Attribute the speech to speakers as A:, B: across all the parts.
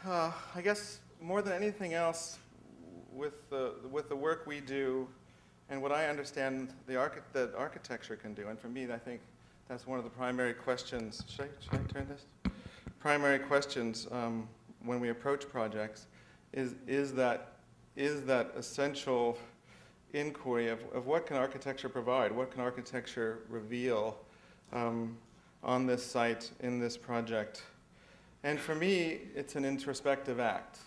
A: I guess more than anything else, with the work we do, and what I understand that architecture can do, and for me, I think that's one of the primary questions. Should I turn this? Primary questions when we approach projects is that essential inquiry of what can architecture provide, what can architecture reveal on this site, in this project. And for me, it's an introspective act.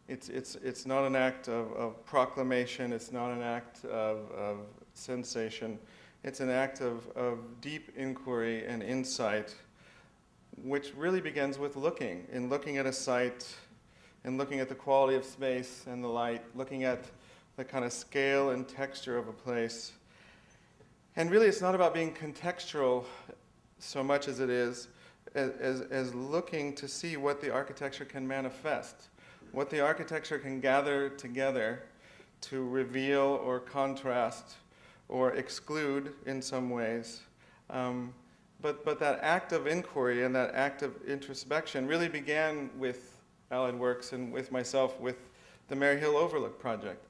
A: It's not an act of proclamation, it's not an act of sensation. It's an act of deep inquiry and insight, which really begins with looking at a site, and looking at the quality of space and the light, looking at the kind of scale and texture of a place. And really, it's not about being contextual so much as it is as looking to see what the architecture can manifest, what the architecture can gather together to reveal or contrast or exclude in some ways. But that act of inquiry and that act of introspection really began with Allied Works and with myself with the Mary Hill Overlook project.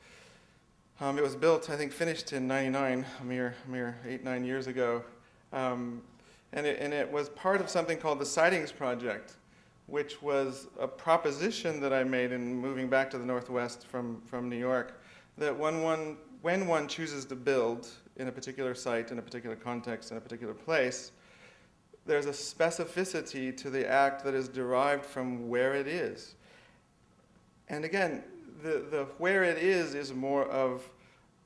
A: It was built, I think, finished in '99, a mere 8-9 years ago. And it was part of something called the Sidings Project, which was a proposition that I made in moving back to the Northwest from New York, that when one chooses to build in a particular site, in a particular context, in a particular place, there's a specificity to the act that is derived from where it is. And again, the where it is more of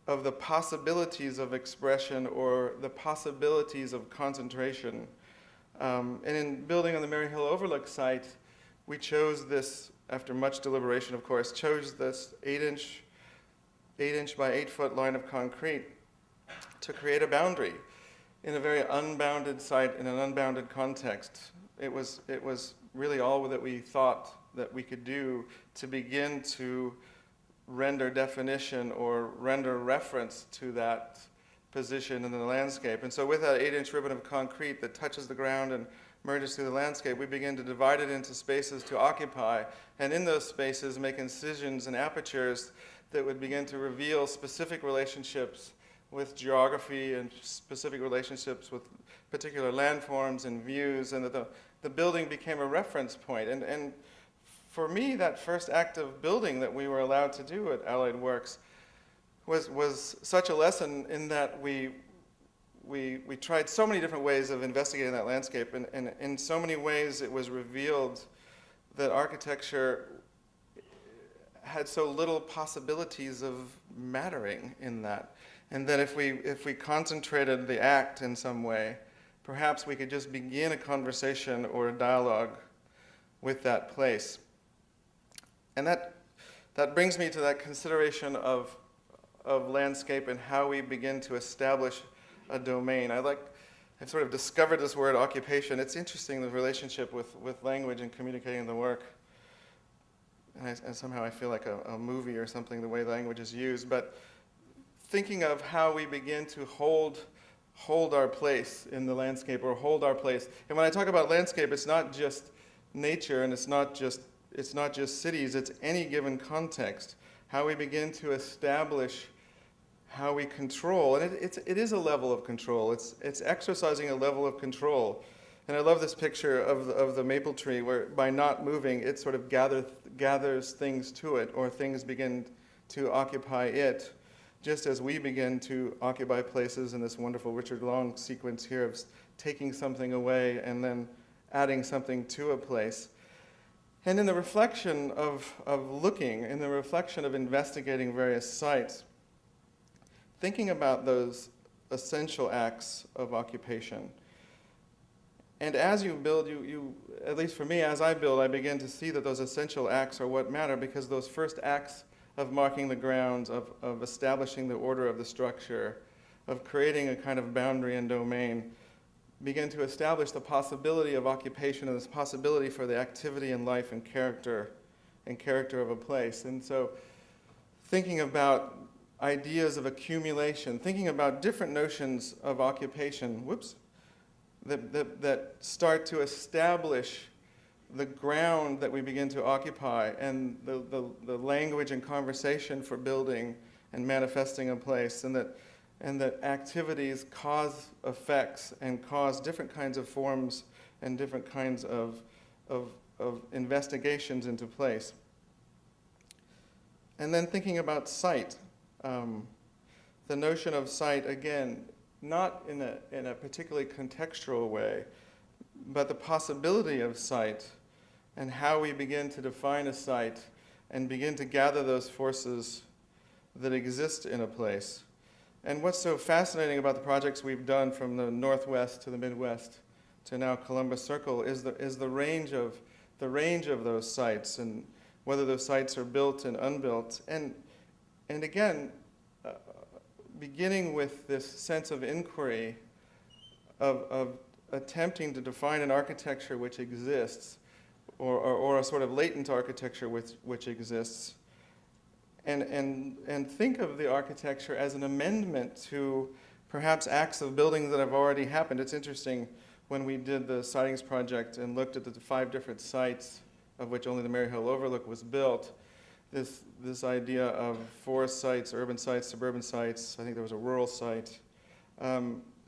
A: the possibilities of expression or the possibilities of concentration. And in building on the Mary Hill Overlook site, we chose this, after much deliberation of course, chose this 8-inch by 8-foot line of concrete to create a boundary in a very unbounded site, in an unbounded context. It was really all that we thought that we could do to begin to render definition or render reference to that position in the landscape. And so with that 8-inch ribbon of concrete that touches the ground and merges through the landscape, we begin to divide it into spaces to occupy, and in those spaces make incisions and apertures that would begin to reveal specific relationships with geography and specific relationships with particular landforms and views, and that the building became a reference point. And for me, that first act of building that we were allowed to do at Allied Works was such a lesson in that we tried so many different ways of investigating that landscape, and in so many ways it was revealed that architecture had so little possibilities of mattering in that. And that if we concentrated the act in some way, perhaps we could just begin a conversation or a dialogue with that place. And that brings me to that consideration of landscape and how we begin to establish a domain. I've sort of discovered this word occupation. It's interesting, the relationship with language and communicating the work. And somehow I feel like a movie or something, the way language is used. But thinking of how we begin to hold our place in the landscape, or hold our place. And when I talk about landscape, it's not just nature, and it's not just cities, it's any given context. How we begin to establish how we control. And it is a level of control. It's exercising a level of control. And I love this picture of the maple tree, where by not moving, it sort of gathers things to it, or things begin to occupy it, just as we begin to occupy places in this wonderful Richard Long sequence here of taking something away and then adding something to a place. And in the reflection of looking, in the reflection of investigating various sites, thinking about those essential acts of occupation. And as you build, you at least for me, as I build, I begin to see that those essential acts are what matter, because those first acts of marking the grounds, of establishing the order of the structure, of creating a kind of boundary and domain, begin to establish the possibility of occupation and this possibility for the activity and life and character of a place. And so thinking about ideas of accumulation, thinking about different notions of occupation, that start to establish the ground that we begin to occupy and the language and conversation for building and manifesting a place, and that activities cause effects and cause different kinds of forms and different kinds of investigations into place. And then thinking about sight, the notion of sight, again, not in a particularly contextual way, but the possibility of sight and how we begin to define a site and begin to gather those forces that exist in a place. And what's so fascinating about the projects we've done from the Northwest to the Midwest to now Columbus Circle is the range of those sites, and whether those sites are built and unbuilt. And again, beginning with this sense of inquiry of attempting to define an architecture which exists, or a sort of latent architecture which exists, and think of the architecture as an amendment to perhaps acts of building that have already happened. It's interesting, when we did the Sightings Project and looked at the 5 different sites, of which only the Maryhill Overlook was built, this idea of forest sites, urban sites, suburban sites, I think there was a rural site.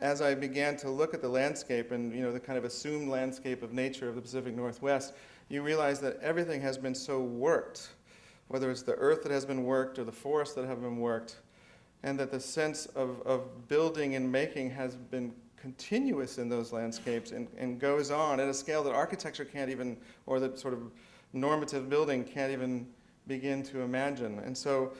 A: As I began to look at the landscape and the kind of assumed landscape of nature of the Pacific Northwest, you realize that everything has been so worked, whether it's the earth that has been worked or the forests that have been worked, and that the sense of building and making has been continuous in those landscapes and goes on at a scale that architecture can't even, or that sort of normative building can't even begin to imagine. And so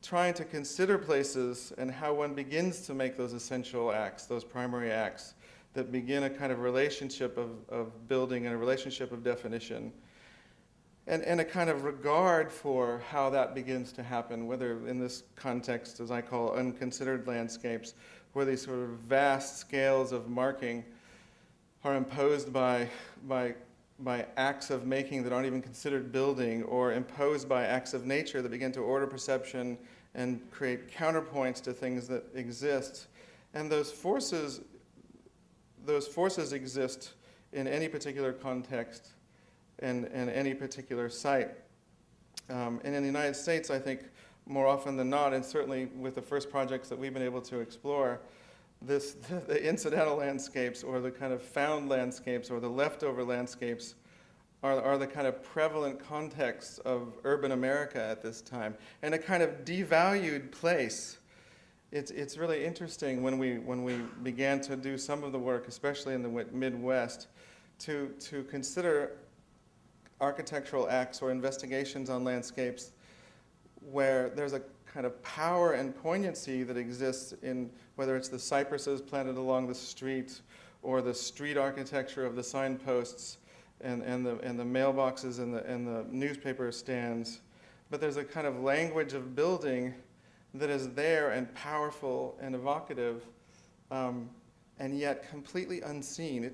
A: trying to consider places and how one begins to make those essential acts, those primary acts that begin a kind of relationship of building and a relationship of definition, and a kind of regard for how that begins to happen, whether in this context, as I call unconsidered landscapes, where these sort of vast scales of marking are imposed by acts of making that aren't even considered building, or imposed by acts of nature that begin to order perception and create counterpoints to things that exist. And those forces exist in any particular context and any particular site. And in the United States, I think more often than not, and certainly with the first projects that we've been able to explore, the incidental landscapes or the kind of found landscapes or the leftover landscapes are the kind of prevalent context of urban America at this time, and a kind of devalued place. It's really interesting when we began to do some of the work, especially in the Midwest, to consider architectural acts or investigations on landscapes where there's a kind of power and poignancy that exists in whether it's the cypresses planted along the street or the street architecture of the signposts and the mailboxes and the newspaper stands. But there's a kind of language of building that is there and powerful and evocative, and yet completely unseen.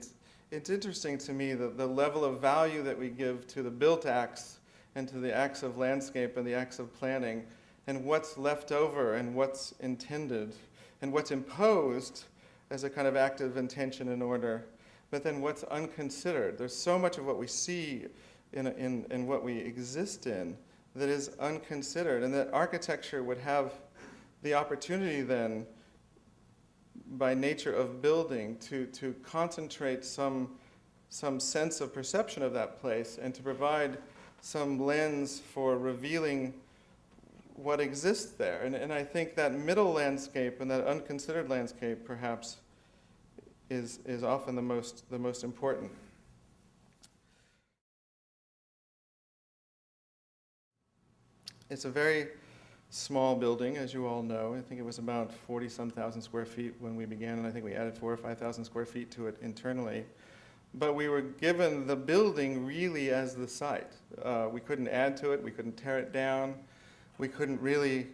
A: It's interesting to me the level of value that we give to the built acts and to the acts of landscape and the acts of planning, and what's left over and what's intended and what's imposed as a kind of act of intention and order, but then what's unconsidered. There's so much of what we see in what we exist in that is unconsidered, and that architecture would have the opportunity then, by nature of building, to concentrate some sense of perception of that place and to provide some lens for revealing what exists there. And I think that middle landscape and that unconsidered landscape perhaps is often the most important. It's a very small building, as you all know. I think it was about 40-some thousand square feet when we began, and I think we added 4,000 or 5,000 square feet to it internally. But we were given the building really as the site. We couldn't add to it, we couldn't tear it down, we couldn't really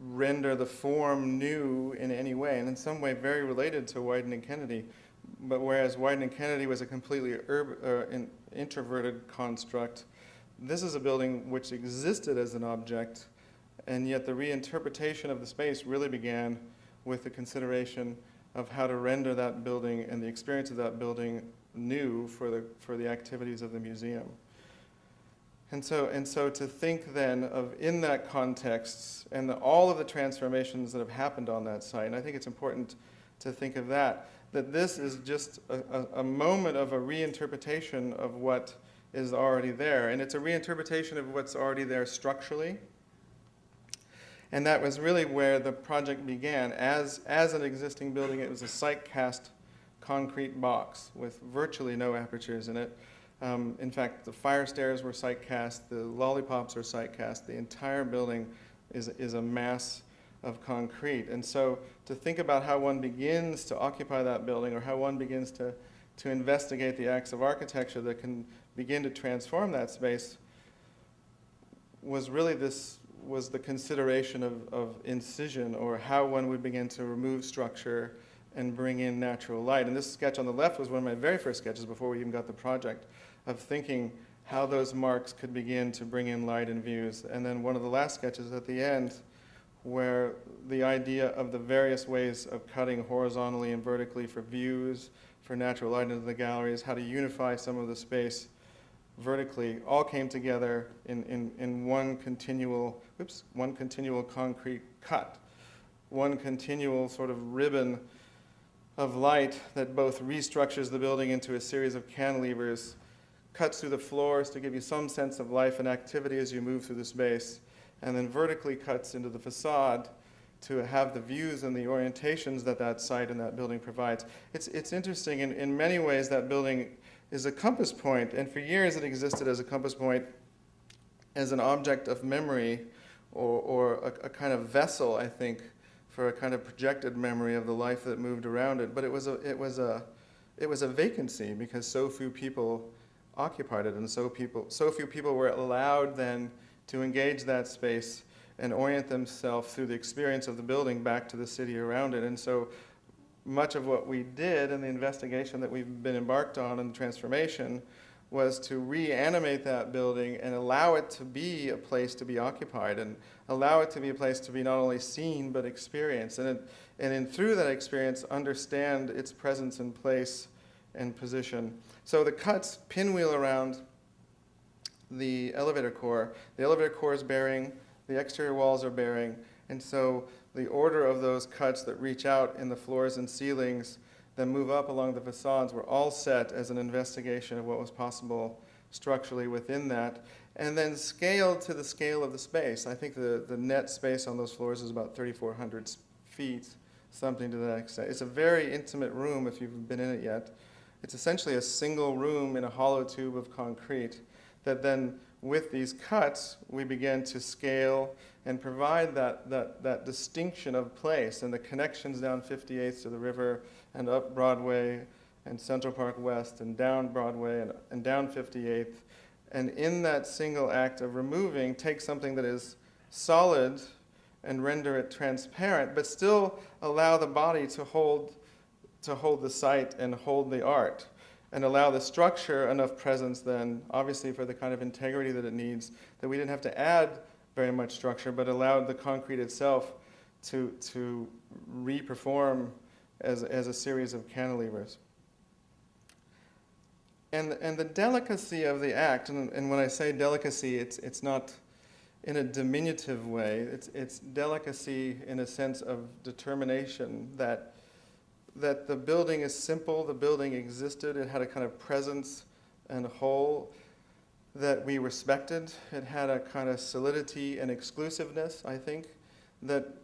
A: render the form new in any way, and in some way very related to Wyden and Kennedy. But whereas Wyden and Kennedy was a completely introverted construct, this is a building which existed as an object, and yet the reinterpretation of the space really began with the consideration of how to render that building and the experience of that building new for the activities of the museum. And so to think then of, in that context, and all of the transformations that have happened on that site, and I think it's important to think of that this is just a moment of a reinterpretation of what is already there. And it's a reinterpretation of what's already there structurally. And that was really where the project began. As an existing building, it was a site-cast concrete box with virtually no apertures in it. In fact, the fire stairs were site-cast, the lollipops are site-cast, the entire building is a mass of concrete. And so to think about how one begins to occupy that building, or how one begins to investigate the acts of architecture that can begin to transform that space, was the consideration of incision, or how one would begin to remove structure and bring in natural light. And this sketch on the left was one of my very first sketches before we even got the project, of thinking how those marks could begin to bring in light and views. And then one of the last sketches at the end, where the idea of the various ways of cutting horizontally and vertically for views, for natural light into the galleries, how to unify some of the space vertically, all came together in one continual concrete cut, one continual sort of ribbon of light that both restructures the building into a series of cantilevers, cuts through the floors to give you some sense of life and activity as you move through the space, and then vertically cuts into the facade to have the views and the orientations that site and that building provides. It's interesting. In many ways, that building is a compass point, and for years it existed as a compass point, as an object of memory, or a kind of vessel, I think, for a kind of projected memory of the life that moved around it. But it was a vacancy, because so few people occupied it, and so few people were allowed then to engage that space and orient themselves through the experience of the building back to the city around it. And so much of what we did in the investigation that we've been embarked on in the transformation was to reanimate that building and allow it to be a place to be occupied, and allow it to be a place to be not only seen but experienced, and through that experience understand its presence and place and position. So the cuts pinwheel around the elevator core. The elevator core is bearing, the exterior walls are bearing, and so the order of those cuts that reach out in the floors and ceilings, then move up along the facades, were all set as an investigation of what was possible structurally within that, and then scaled to the scale of the space. I think the net space on those floors is about 3,400 feet, something to that extent. It's a very intimate room if you've been in it yet. It's essentially a single room in a hollow tube of concrete that then, with these cuts, we began to scale and provide that distinction of place and the connections down 58th to the river and up Broadway and Central Park West and down Broadway and down 58th. And in that single act of removing, take something that is solid and render it transparent, but still allow the body to hold the site and hold the art, and allow the structure enough presence then, obviously for the kind of integrity that it needs, that we didn't have to add very much structure, but allowed the concrete itself to re-perform as a series of cantilevers. And the delicacy of the act, and when I say delicacy, it's not in a diminutive way, it's delicacy in a sense of determination that the building is simple, the building existed, it had a kind of presence and whole that we respected. It had a kind of solidity and exclusiveness, I think, that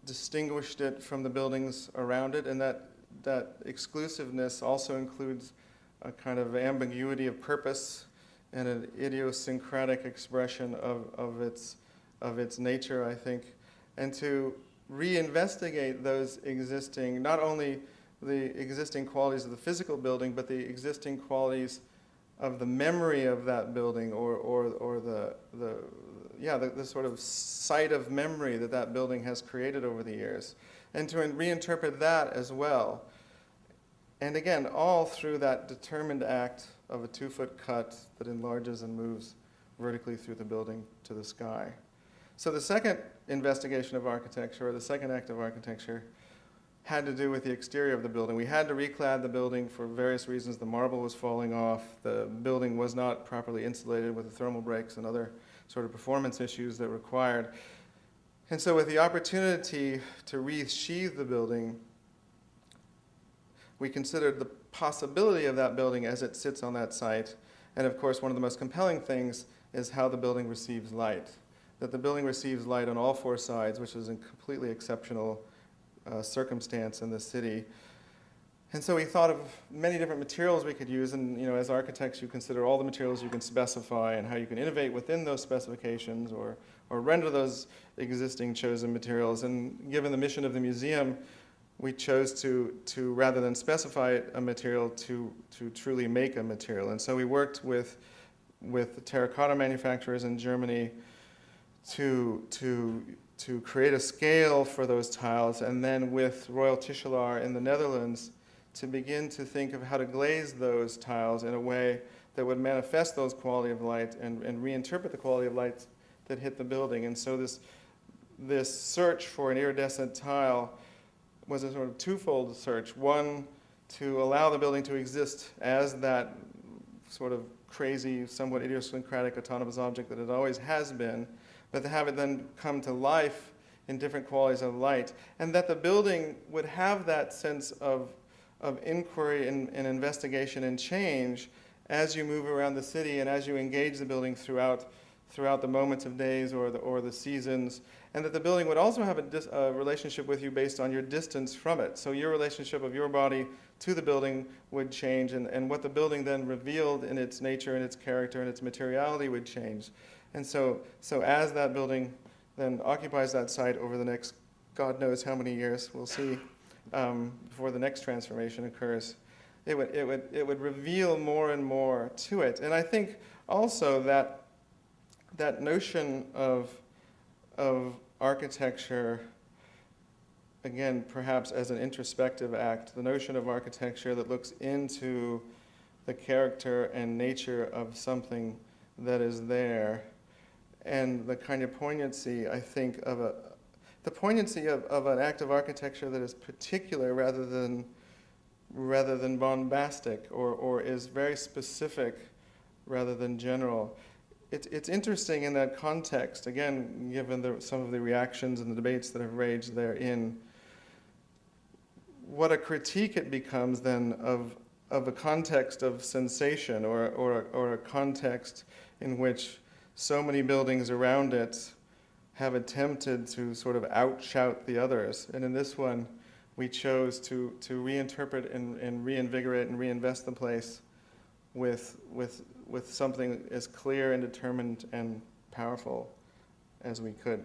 A: distinguished it from the buildings around it, and that exclusiveness also includes a kind of ambiguity of purpose and an idiosyncratic expression of its nature, I think, and to reinvestigate those existing, not only the existing qualities of the physical building, but the existing qualities of the memory of that building, or the sort of site of memory that building has created over the years, and to reinterpret that as well. And again, all through that determined act of a 2-foot cut that enlarges and moves vertically through the building to the sky. So the second investigation of architecture, or the second act of architecture, had to do with the exterior of the building. We had to reclad the building for various reasons. The marble was falling off. The building was not properly insulated with the thermal breaks and other sort of performance issues that required. And so with the opportunity to resheathe the building, we considered the possibility of that building as it sits on that site. And of course, one of the most compelling things is how the building receives light. That the building receives light on all four sides, which is a completely exceptional circumstance in the city. And so we thought of many different materials we could use, and as architects, you consider all the materials you can specify and how you can innovate within those specifications or render those existing chosen materials. And given the mission of the museum, we chose to rather than specify a material, to truly make a material. And so we worked with the terracotta manufacturers in Germany to create a scale for those tiles, and then with Royal Tisselaar in the Netherlands to begin to think of how to glaze those tiles in a way that would manifest those quality of light and reinterpret the quality of light that hit the building. And so this search for an iridescent tile was a sort of twofold search. One, to allow the building to exist as that sort of crazy, somewhat idiosyncratic autonomous object that it always has been, but to have it then come to life in different qualities of light, and that the building would have that sense of inquiry and investigation and change as you move around the city and as you engage the building throughout the moments of days or the seasons, and that the building would also have a relationship with you based on your distance from it. So your relationship of your body to the building would change, and what the building then revealed in its nature and its character and its materiality would change. And so as that building then occupies that site over the next God knows how many years, we'll see, before the next transformation occurs, it would reveal more and more to it. And I think also that notion of architecture, again, perhaps as an introspective act, the notion of architecture that looks into the character and nature of something that is there, and the kind of poignancy, I think, of an act of architecture that is particular rather than bombastic, or is very specific rather than general. It's interesting in that context, again, given some of the reactions and the debates that have raged therein, what a critique it becomes then of a context of sensation, or a context in which so many buildings around it have attempted to sort of outshout the others. And in this one, we chose to reinterpret and reinvigorate and reinvest the place with something as clear and determined and powerful as we could.